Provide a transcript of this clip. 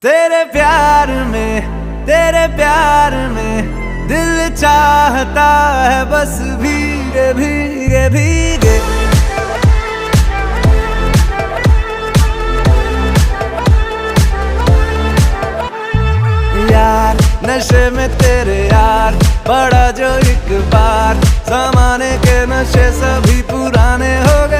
तेरे प्यार में दिल चाहता है बस भीगे भीगे भीगे। यार नशे में तेरे यार पड़ा जो एक बार, जमाने के नशे सभी पुराने हो गए।